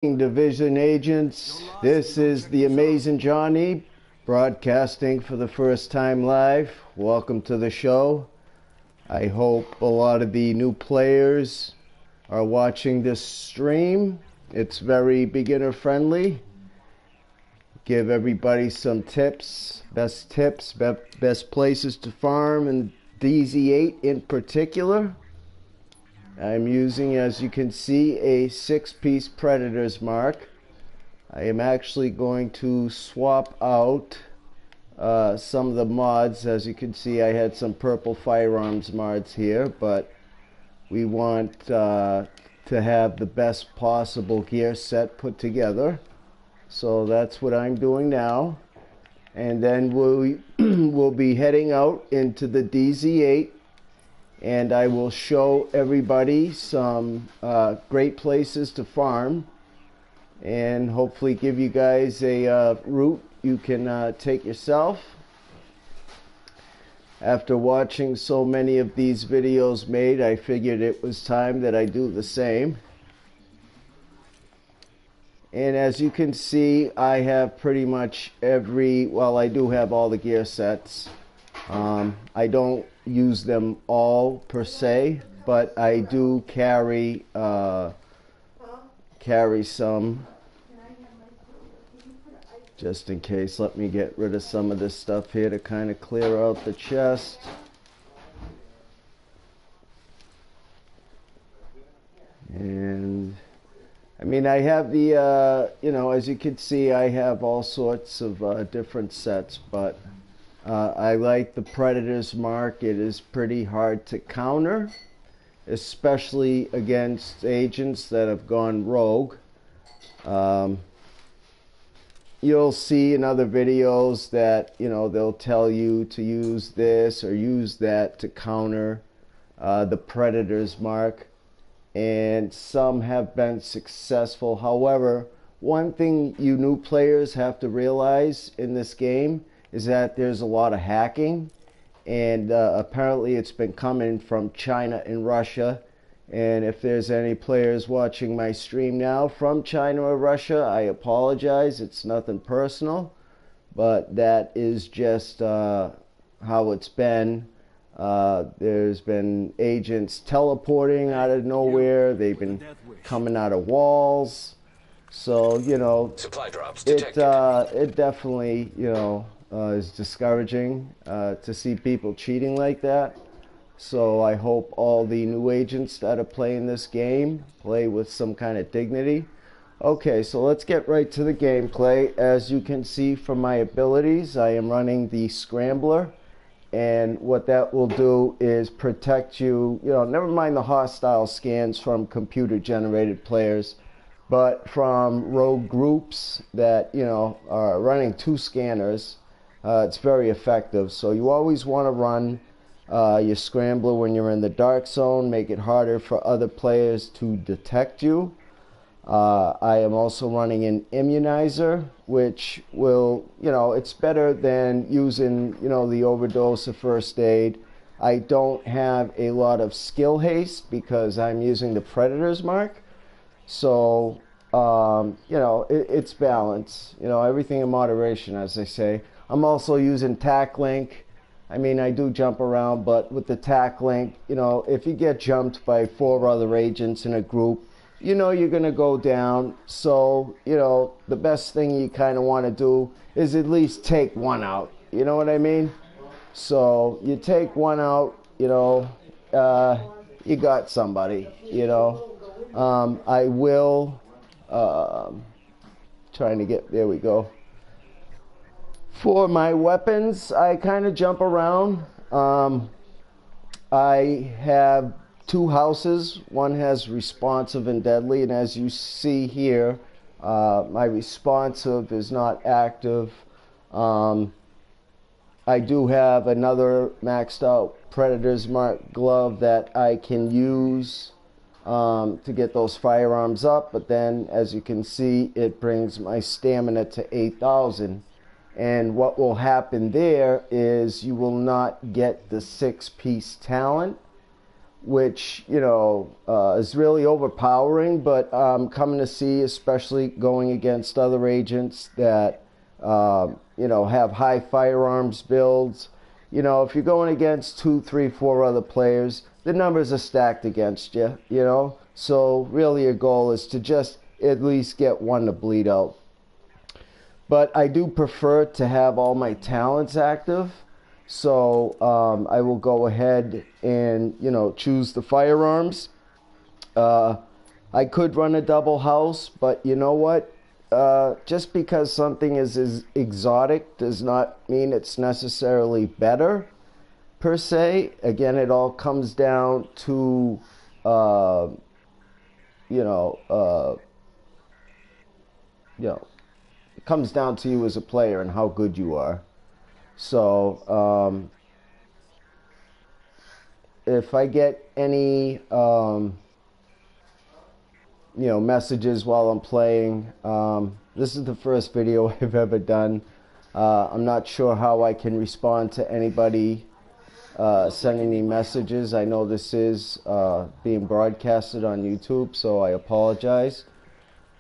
Division agents, this is the Amazing Johnny broadcasting for the first time live. Welcome to the show. I hope a lot of the new players are watching this stream. It's very beginner friendly. Give everybody some tips, best places to farm, and DZ8 in particular. I'm using, as you can see, a 6-piece Predator's mark. I am actually going to swap out some of the mods. As you can see, I had some purple firearms mods here, but we want to have the best possible gear set put together. So that's what I'm doing now. And then we'll be heading out into the DZ8. And I will show everybody some great places to farm and hopefully give you guys a route you can take yourself. After watching so many of these videos made, I figured it was time that I do the same. And as you can see, I have pretty much I do have all the gear sets. I don't use them all per se, but I do carry some just in case. Let me get rid of some of this stuff here to kind of clear out the chest. And I mean, I have the as you can see, I have all sorts of different sets, but I like the Predator's mark. It is pretty hard to counter, especially against agents that have gone rogue. You'll see in other videos that, they'll tell you to use this or use that to counter the Predator's mark, and some have been successful. However, one thing you new players have to realize in this game is that there's a lot of hacking, and apparently it's been coming from China and Russia. And if there's any players watching my stream now from China or Russia, I apologize. It's nothing personal, but that is just how it's been. There's been agents teleporting out of nowhere. They've been coming out of walls. So, supply drops detected. It definitely, is discouraging to see people cheating like that. So I hope all the new agents that are playing this game play with some kind of dignity. Okay, so let's get right to the gameplay. As you can see from my abilities, I am running the Scrambler, and what that will do is protect you, never mind the hostile scans from computer generated players, but from rogue groups that are running 2 scanners. It's very effective. So you always want to run your Scrambler when you're in the dark zone, make it harder for other players to detect you. I am also running an immunizer, which will, it's better than using, the overdose of first aid. I don't have a lot of skill haste because I'm using the Predator's mark. So, it's balance, everything in moderation, as they say. I'm also using tack link. I mean, I do jump around, but with the tack link, if you get jumped by 4 other agents in a group, you're going to go down. So, the best thing you kind of want to do is at least take one out. You know what I mean? So, you take one out, you got somebody, I will, trying to get, there we go. For my weapons, I kind of jump around. I have 2 houses. One has responsive and deadly, and as you see here, my responsive is not active. I do have another maxed out Predator's mark glove that I can use to get those firearms up, but then as you can see, it brings my stamina to 8,000. And what will happen there is you will not get the 6-piece talent which, you know, is really overpowering, but coming to see, especially going against other agents that, you know, have high firearms builds. You know, if you're going against 2, 3, 4 other players, the numbers are stacked against you, you know. So really your goal is to just at least get one to bleed out. But I do prefer to have all my talents active. So I will go ahead and, you know, choose the firearms. I could run a double house, but you know what? Just because something is exotic does not mean it's necessarily better, per se. Again, it all comes down to, it comes down to you as a player and how good you are. So, if I get any, messages while I'm playing, this is the first video I've ever done. I'm not sure how I can respond to anybody sending me messages. I know this is being broadcasted on YouTube, so I apologize.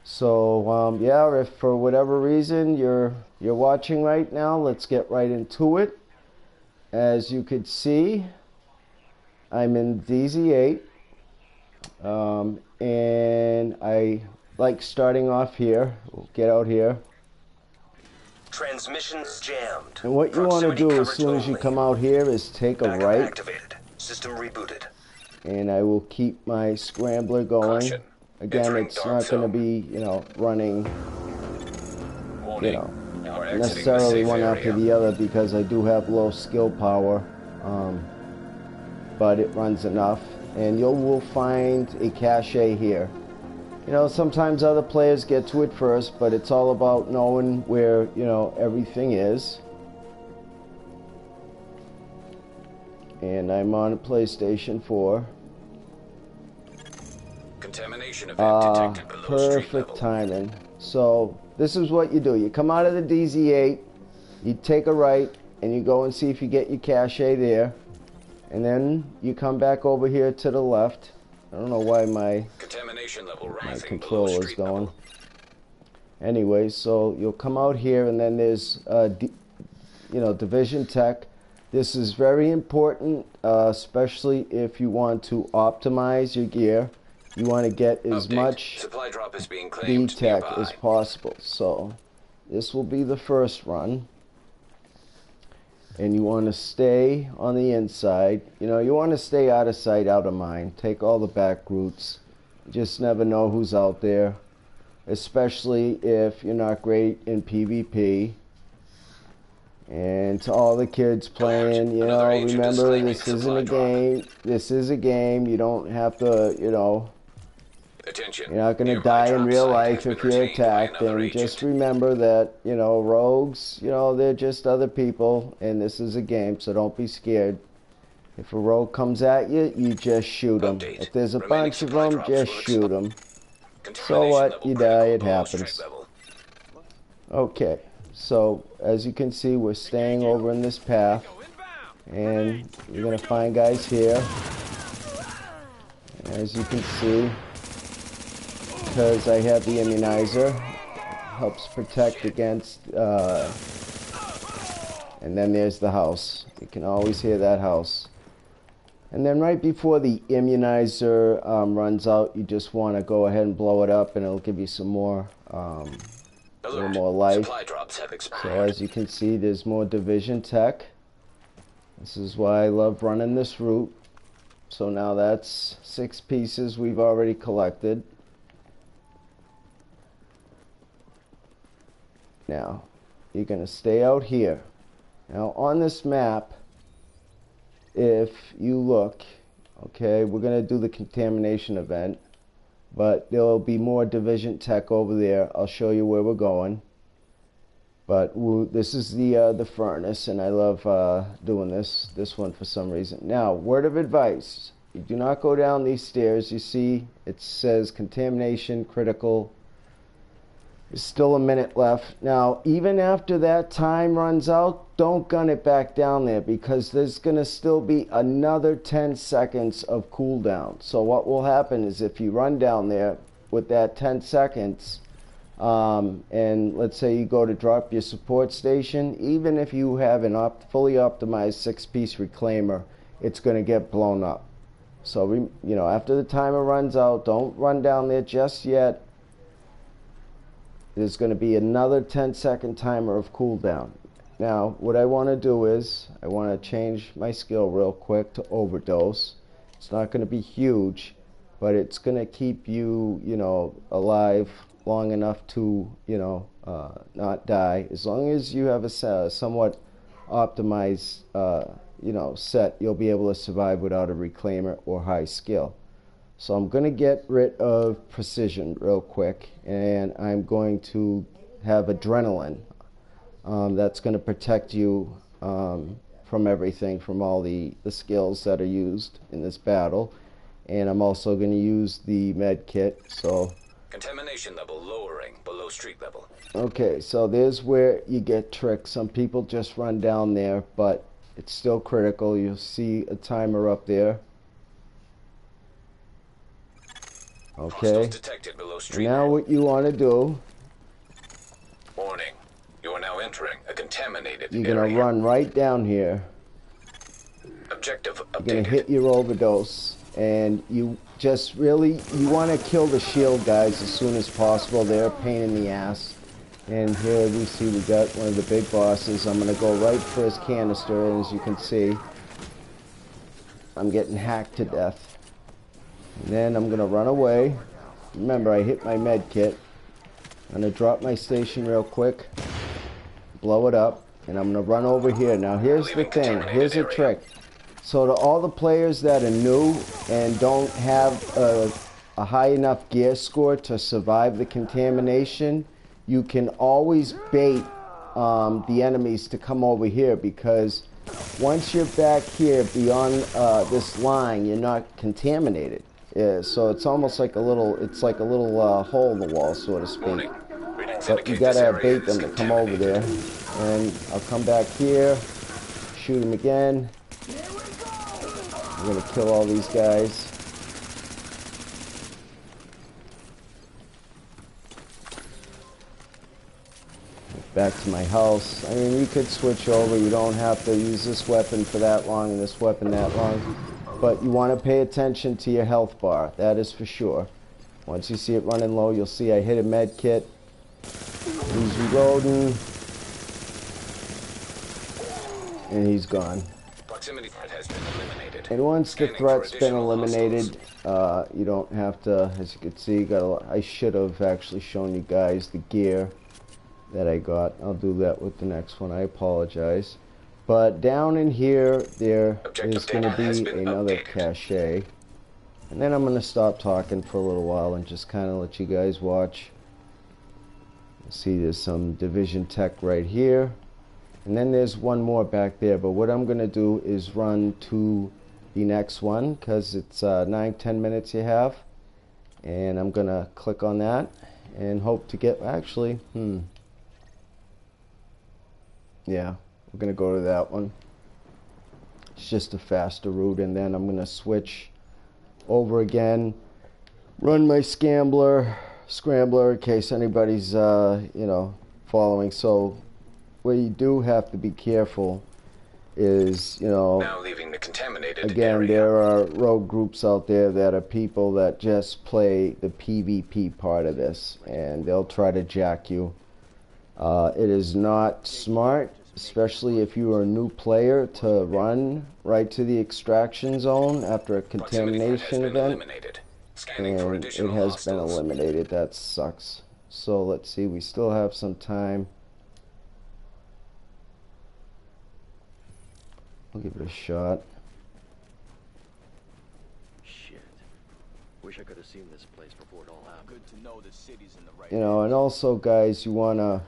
So yeah, if for whatever reason you're watching right now, let's get right into it. As you could see, I'm in DZ8, and I like starting off here. We'll get out here. Transmissions jammed. And what you want to do as soon as you come out here is take a right. Activated. System rebooted. And I will keep my scrambler going. Caution. Again, Entering it's dark not going to zone. be, running, Warning. You are exiting necessarily the safe one area. after the other because I do have low skill power, but it runs enough. And you will find a cache here. You know, sometimes other players get to it first, but it's all about knowing where, everything is. And I'm on a PlayStation 4. Contamination event detected below street Perfect level. timing. So this is what you do. You come out of the DZ8, you take a right, and you go and see if you get your cache there. And then you come back over here to the left. I don't know why my Contamination level rising controller below is street going. level. Anyway, so you'll come out here, and then there's, Division Tech. This is very important, especially if you want to optimize your gear. You want to get as Update. much Supply drop is being B claimed Tech nearby. as possible. So this will be the first run. And you want to stay on the inside. You want to stay out of sight, out of mind. Take all the back routes. You just never know who's out there. Especially if you're not great in PvP. And to all the kids playing, Another agent is remember claiming this isn't supply a drop. game. This is a game. You don't have to, Attention. you're not going to Nearby die in drop real site life has been if you're retained by attacked. another And just agent. remember that, rogues, they're just other people. And this is a game, so don't be scared. If a rogue comes at you, you just shoot them. Update. If there's a Remaining bunch of supply them, drops just will shoot them. So Contamination what? level You critical die, it below street happens. level. Okay, so as you can see, we're staying over in this path. And you're going to find guys here. As you can see, because I have the immunizer, helps protect against, and then there's the house. You can always hear that house. And then right before the immunizer runs out, you just want to go ahead and blow it up, and it'll give you some more, a little Alert. more life. Supply drops have expired. So as you can see, there's more Division Tech. This is why I love running this route. So now that's 6 pieces we've already collected. Now, you're going to stay out here. Now on this map, if you look, okay, we're going to do the contamination event, but there will be more Division Tech over there. I'll show you where we're going. But this is the furnace, and I love doing this one for some reason. Now, word of advice: you do not go down these stairs. You see, it says contamination critical. There's still a minute left. Now, even after that time runs out, don't gun it back down there, because there's going to still be another 10 seconds of cooldown. So what will happen is if you run down there with that 10 seconds, and let's say you go to drop your support station, even if you have an fully optimized 6-piece reclaimer, it's going to get blown up. So you know, after the timer runs out, don't run down there just yet. There's going to be another 10-second timer of cooldown. Now, what I want to do is, I want to change my skill real quick to overdose. It's not going to be huge, but it's going to keep you, you know, alive long enough to, you know, not die. As long as you have a somewhat optimized, you know, set, you'll be able to survive without a reclaimer or high skill. So I'm going to get rid of precision real quick, and I'm going to have adrenaline. That's going to protect you from everything, from all the skills that are used in this battle. And I'm also going to use the med kit. So Contamination level lowering below street level. okay, so there's where you get tricked. Some people just run down there, but it's still critical. You'll see a timer up there. Okay, Detected below street now what you want to do, warning, you are now entering a contaminated you're going area. to run right down here. Objective You're going updated. to hit your overdose, and you just really, you want to kill the shield guys as soon as possible. They're a pain in the ass. And here we see we got one of the big bosses. I'm going to go right for his canister, and as you can see, I'm getting hacked to death. And then I'm going to run away. Remember, I hit my med kit. I'm going to drop my station real quick, blow it up, and I'm going to run over here. Now here's the thing, here's a trick. So to all the players that are new and don't have a high enough gear score to survive the contamination, you can always bait the enemies to come over here, because once you're back here beyond this line, you're not contaminated. Yeah, so it's almost like a little, it's like a little hole in the wall, so to speak. But you gotta bait them to come over there. And I'll come back here, shoot them again. I'm gonna kill all these guys. Back to my house. I mean, you could switch over. You don't have to use this weapon for that long and this weapon that long. But you want to pay attention to your health bar. That is for sure. Once you see it running low, you'll see I hit a med kit. He's reloading. And he's gone. Proximity threat has been eliminated. And once the threat's been eliminated, you don't have to, as you can see, I should have actually shown you guys the gear that I got. I'll do that with the next one. I apologize. But down in here, there is going to be another cache. And then I'm going to stop talking for a little while and just kind of let you guys watch. See, there's some division tech right here. And then there's one more back there. But what I'm going to do is run to the next one, because it's 9-10 minutes you have. And I'm going to click on that and hope to get, actually, yeah, we're going to go to that one. It's just a faster route, and then I'm going to switch over again, run my scrambler in case anybody's, you know, following. So what you do have to be careful is, you know, now leaving the contaminated again, area. there are rogue groups out there that are people that just play the PvP part of this, and they'll try to jack you. It is not smart, especially if you are a new player, to run right to the extraction zone after a contamination event. And it has been eliminated. That sucks. So let's see, we still have some time. I'll give it a shot. Shit. Wish I could have seen this place before it all happened. Good to know the city's in the right. You know, and also, guys, you wanna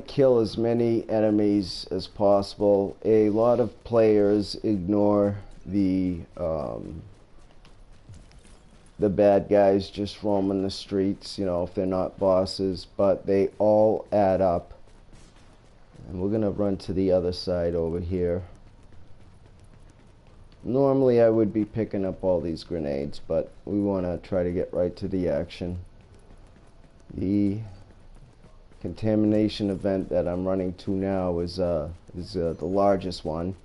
kill as many enemies as possible. A lot of players ignore the the bad guys just roaming the streets, you know, if they're not bosses, but they all add up. And we're gonna run to the other side over here. Normally I would be picking up all these grenades, but we want to try to get right to the action. The contamination event that I'm running to now is the largest one,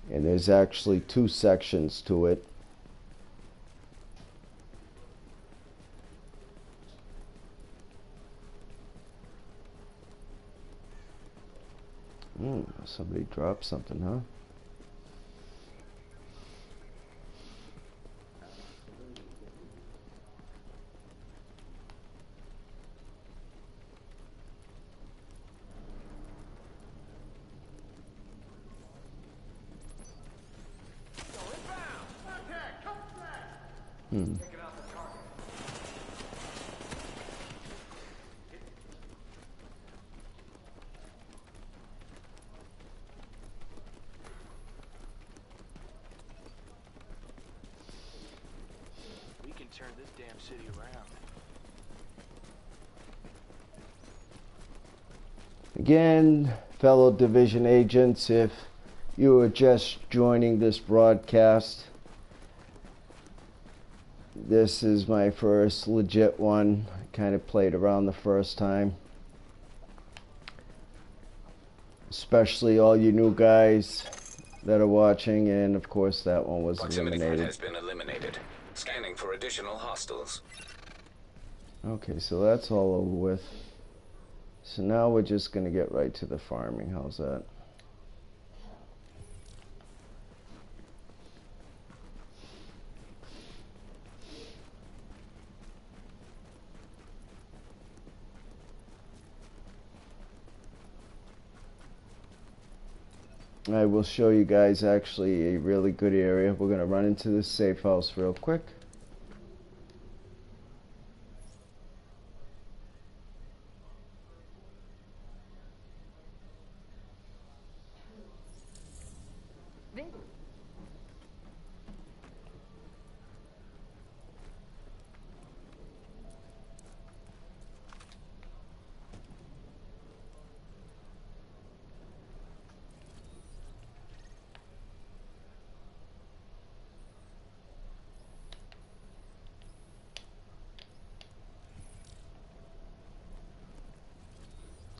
and there's actually 2 sections to it. Somebody dropped something, huh? We can turn this damn city around. Again, fellow division agents, if you are just joining this broadcast, this is my first legit one. I kind of played around the first time. Especially all you new guys that are watching, and of course that one was Proximity threat eliminated. has been eliminated. Scanning for additional hostiles. Okay, so that's all over with. So now we're just going to get right to the farming. How's that? I will show you guys actually a really good area. We're going to run into this safe house real quick.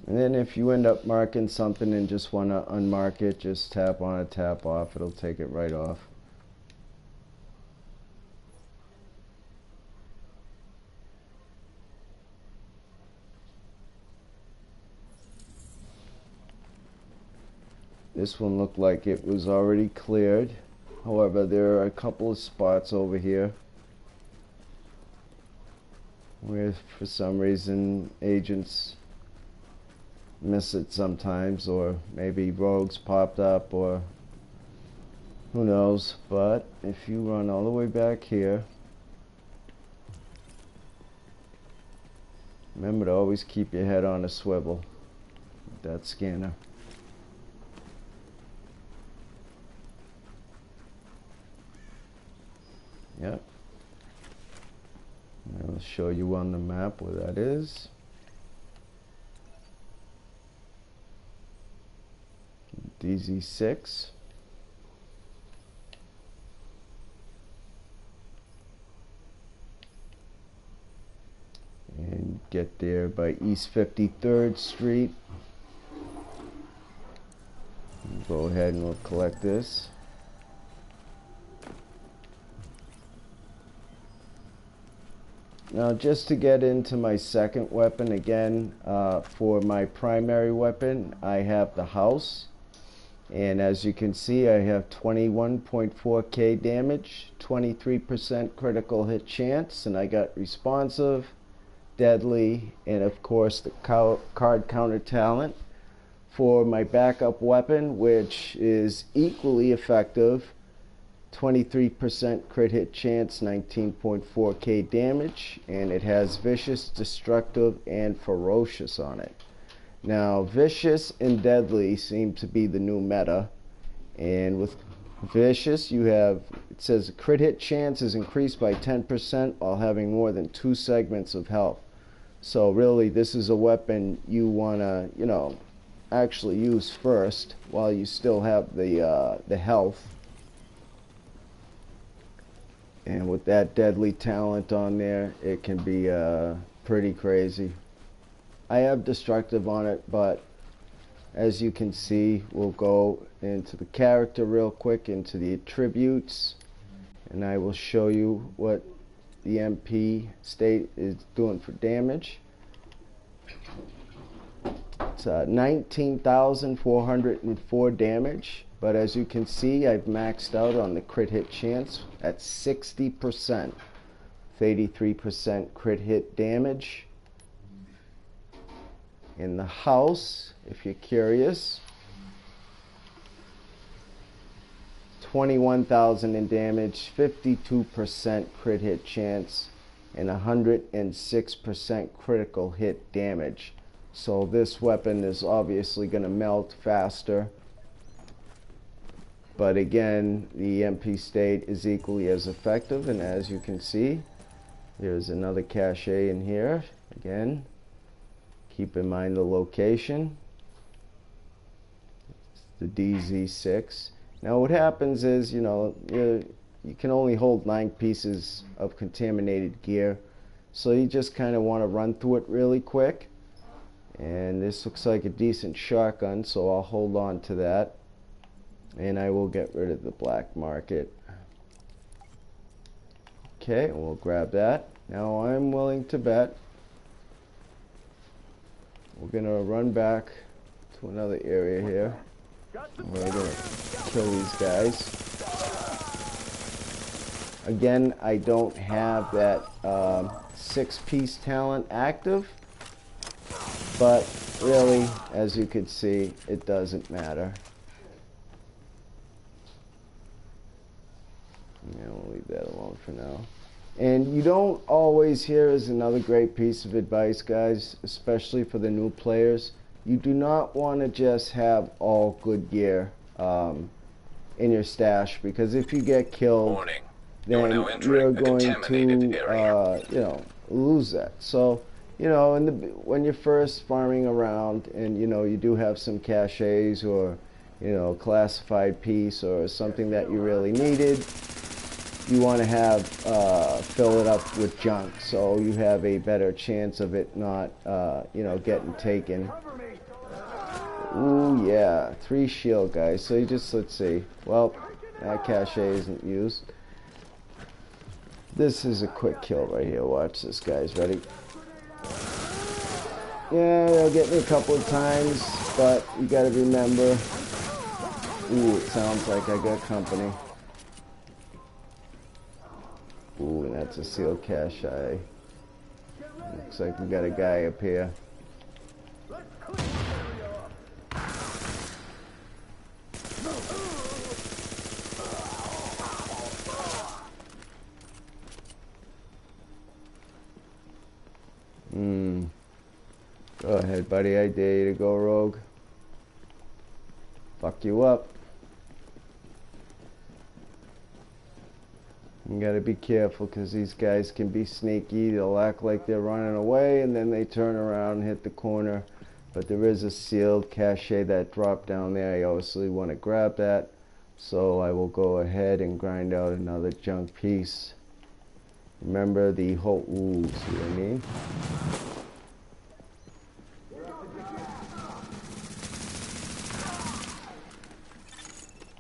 And then if you end up marking something and just want to unmark it, just tap on it, tap off, it'll take it right off. This one looked like it was already cleared. However, there are a couple of spots over here where for some reason agents miss it sometimes, or maybe rogues popped up, or who knows. But if you run all the way back here, remember to always keep your head on a swivel with that scanner. Yep. I'll show you on the map where that is. DZ6. And get there by East 53rd Street. Go ahead and we'll collect this. Now, just to get into my second weapon again, for my primary weapon, I have the house. And as you can see, I have 21.4k damage, 23% critical hit chance, and I got responsive, deadly, and of course the card counter talent. For my backup weapon, which is equally effective, 23% crit hit chance, 19.4k damage, and it has vicious, destructive, and ferocious on it. Now, vicious and deadly seem to be the new meta, and with Vicious, you have, it says crit hit chance is increased by 10% while having more than 2 segments of health. So really, this is a weapon you want to, you know, actually use first while you still have the health. And with that deadly talent on there, it can be pretty crazy. I have destructive on it, but as you can see, we'll go into the character real quick, into the attributes, and I will show you what the MP state is doing for damage. It's 19,404 damage, but as you can see, I've maxed out on the crit hit chance at 60%, 83% crit hit damage. In the house, if you're curious, 21,000 in damage, 52% crit hit chance, and 106% critical hit damage. So this weapon is obviously going to melt faster, but again, the MP state is equally as effective. And as you can see, there's another cache in here. Again, keep in mind the location. It's the DZ6. Now what happens is, you know, you can only hold 9 pieces of contaminated gear, so you just kind of want to run through it really quick. And this looks like a decent shotgun, so I'll hold on to that, and I will get rid of the black market. Okay, we'll grab that. Now I'm willing to bet we're gonna run back to another area here. We're gonna kill these guys. Again, I don't have that 6-piece talent active, but really, as you can see, it doesn't matter. Yeah, we'll leave that alone for now. And you don't always, here is another great piece of advice, guys, especially for the new players. You do not want to just have all good gear in your stash, because if you get killed, Warning. then you're going to, you know, lose that. So, you know, when you're first farming around, and you know you do have some caches or, you know, classified piece or something that you really needed, you want to have fill it up with junk, so you have a better chance of it not, you know, getting taken. Ooh, yeah, 3 shield, guys. So you just, let's see. Well, that cache isn't used. This is a quick kill right here. Watch this, guys. Ready? Yeah, they'll get me a couple of times, but you got to remember. Ooh, it sounds like I got company. Ooh, and that's a sealed cache. Looks like we got a guy up here. Go ahead, buddy. I dare you to go rogue. Fuck you up. You gotta be careful, because these guys can be sneaky. They'll act like they're running away, and then they turn around and hit the corner. But there is a sealed cache that dropped down there. I obviously want to grab that, so I will go ahead and grind out another junk piece. Remember the whole, ooh, see what I mean?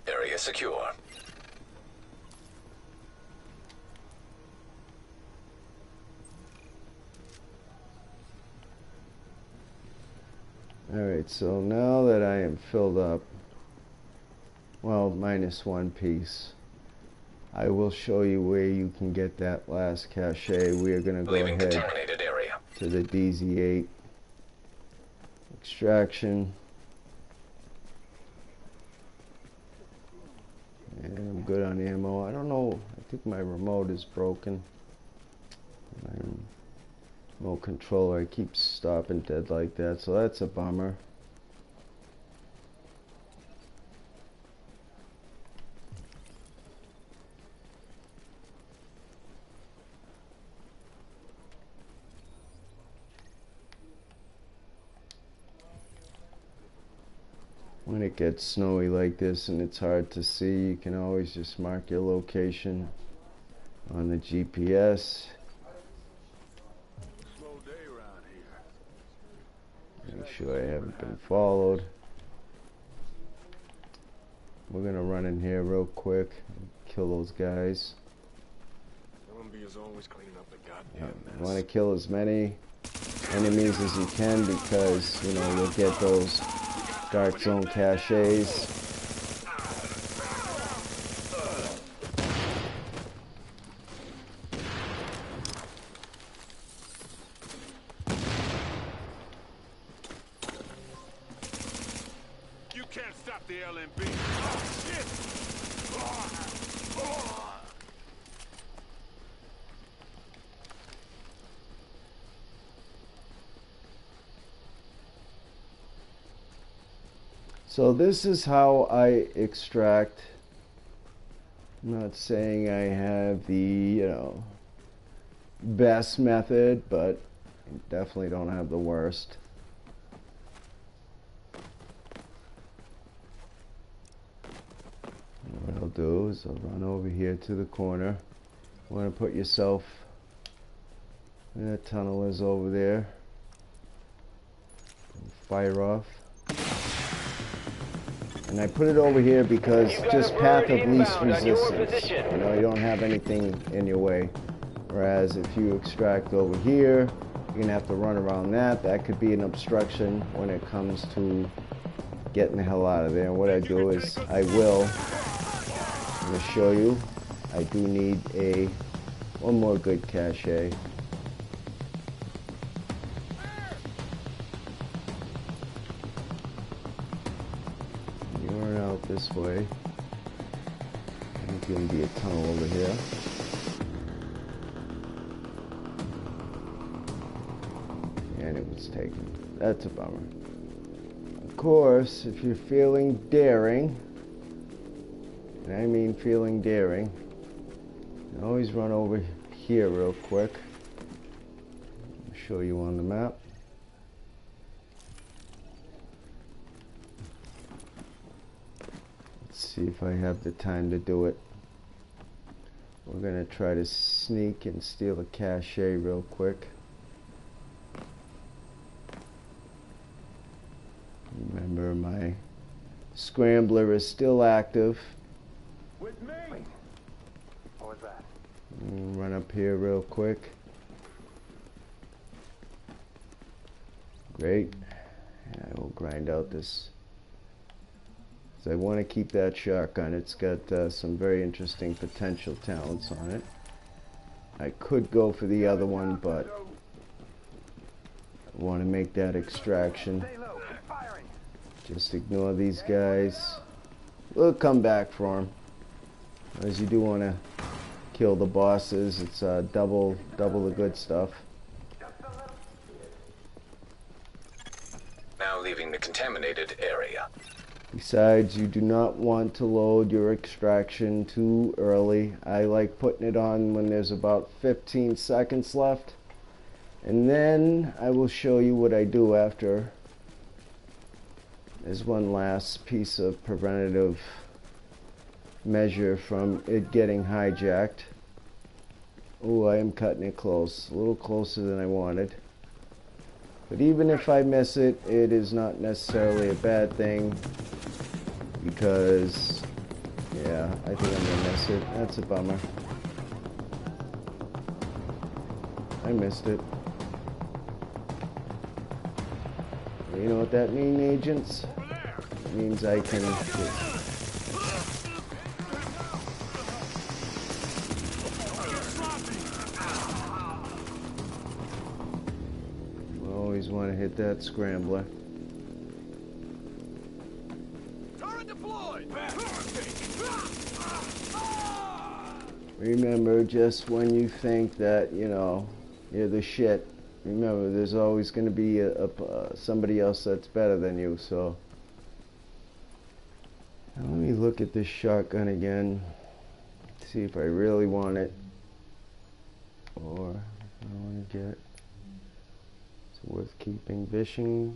Area secure. Alright, so now that I am filled up, well, minus 1 piece, I will show you where you can get that last cache. We are going to go ahead to the DZ8 extraction, and I'm good on ammo. I don't know, I think my remote is broken. Remote controller, I keep stopping dead like that, so that's a bummer. When it gets snowy like this and it's hard to see, you can always just mark your location on the GPS. Slow day around here. Make sure I haven't been followed. We're gonna run in here real quick and kill those guys. Columbia's always cleaning up the You goddamn want to mess. kill as many enemies as you can, because you know you'll get those dark zone caches. You can't stop the LMB. Oh, shit! So this is how I extract. I'm not saying I have the, best method, but I definitely don't have the worst. What I'll do is I'll run over here to the corner. You want to put yourself where that tunnel is over there. Fire off. And I put it over here because just path of least resistance. You know, you don't have anything in your way. Whereas if you extract over here, you're going to have to run around that. That could be an obstruction when it comes to getting the hell out of there. And what I do is I'm going to show you, I do need one more good cache. Out this way. There's going to be a tunnel over here. And it was taken. That's a bummer. Of course, if you're feeling daring, and I mean feeling daring, you can always run over here real quick. I'll show you on the map. See if I have the time to do it. We're gonna try to sneak and steal a cache real quick. Remember, my scrambler is still active. With me! What was that? Run up here real quick. Great. And I will grind out this. I want to keep that shotgun. It's got some very interesting potential talents on it. I could go for the other one, but I want to make that extraction. Just ignore these guys. We'll come back for them. As you do want to kill the bosses. It's double the good stuff. Now leaving the contaminated area. Besides, you do not want to load your extraction too early. I like putting it on when there's about 15 seconds left. And then I will show you what I do after. There's one last piece of preventative measure from it getting hijacked. Oh, I am cutting it close. A little closer than I wanted. But even if I miss it, it is not necessarily a bad thing. Because, yeah, I think I'm gonna miss it. That's a bummer. I missed it. You know what that means, agents? It means I can... You always want to hit that scrambler. Remember, just when you think that, you know, you're the shit, remember, there's always going to be somebody else that's better than you, so. Now let me look at this shotgun again, see if I really want it, or if I want to get, it's worth keeping. Vicious,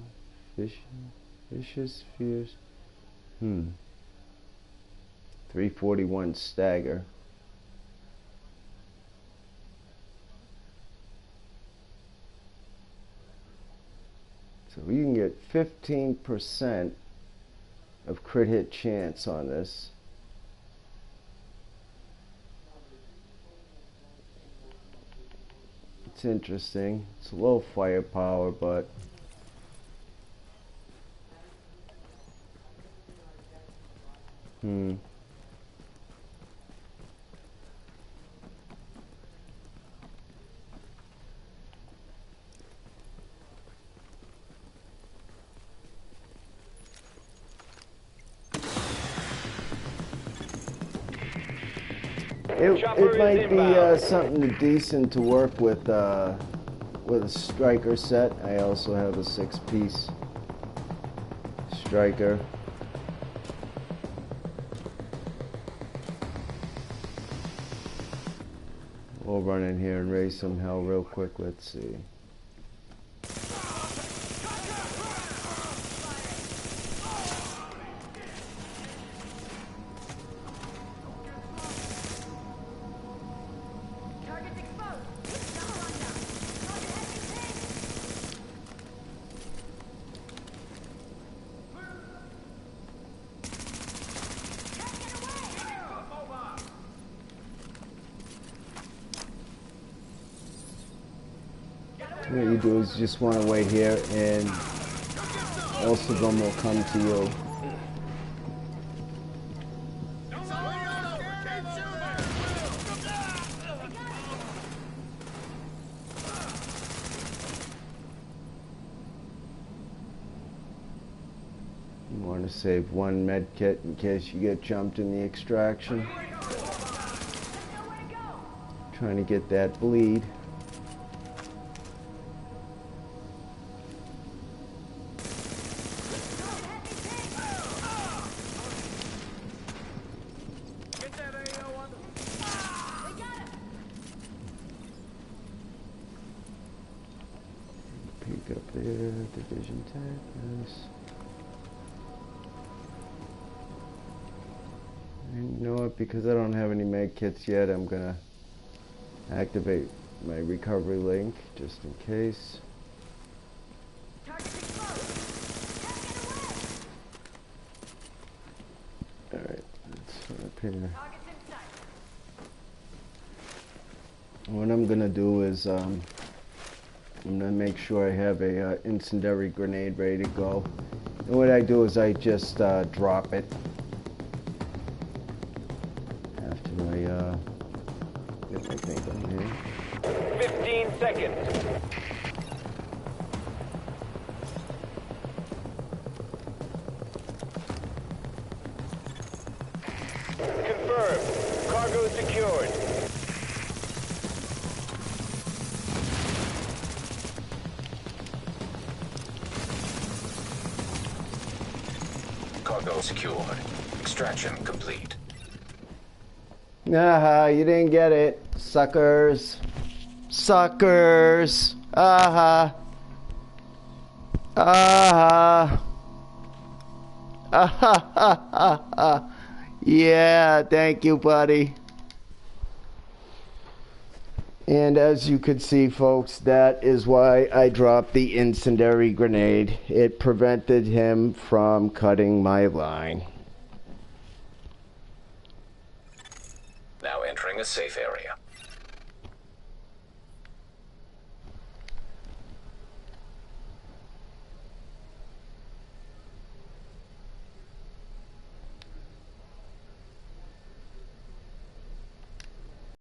fierce, 341 stagger. So you can get 15% of crit hit chance on this. It's interesting. It's low firepower, but it might be something decent to work with a striker set. I also have a 6-piece striker. We'll run in here and raise some hell real quick. Let's see. What you do is you just want to wait here, and most of them will come to you. You want to save one med kit in case you get jumped in the extraction. Trying to get that bleed. Peek up there, division tactics. You know what, because I don't have any med kits yet, I'm gonna activate my recovery link just in case. Alright, let's run up here. What I'm gonna do is I'm gonna make sure I have a incendiary grenade ready to go. And what I do is I just drop it after I get my thing on here. 15 seconds. Confirmed. Cargo secured. Cargo secured. Extraction complete. Aha, you didn't get it. Suckers. Suckers. Aha. Aha. Aha. Yeah, thank you, buddy. And as you could see, folks, that is why I dropped the incendiary grenade. It prevented him from cutting my line. Now entering a safe area.